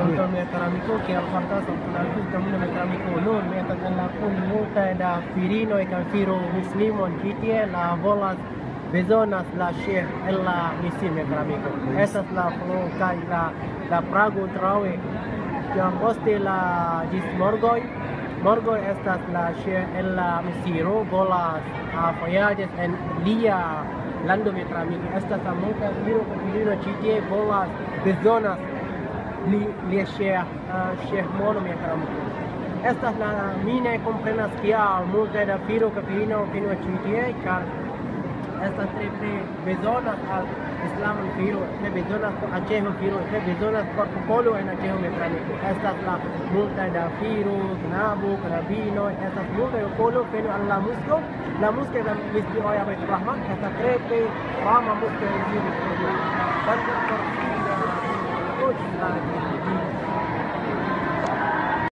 Contoh mekaramico que alfarta sontulaku kamu mekaramico nun metakalaku multa da firino e canfiro muslimon kitie la volas bezonas la chef ella misi mekaramico. Esa es la floca la prago traue. Jam poste la gis morgoi. Morgoi estas la chef ella misiro volas a voyages en lia lando mekaramico. Estas la multa firino kitie volas bezonas li share mono mekaramico. Estas la mine comprenas kial multe da firo kafino fino ĉi tie, ĉar estas tre bezonas al islama firo, tre bezonas por aĉejo firo, tre bezonas por popolo en aĉejo mekaramico. Estas la multe da firo, knabo, knabinoj, estas multe popolo fino al la musko. La musko de Mr. Oya Betrahman estas tre fama musko en tiu.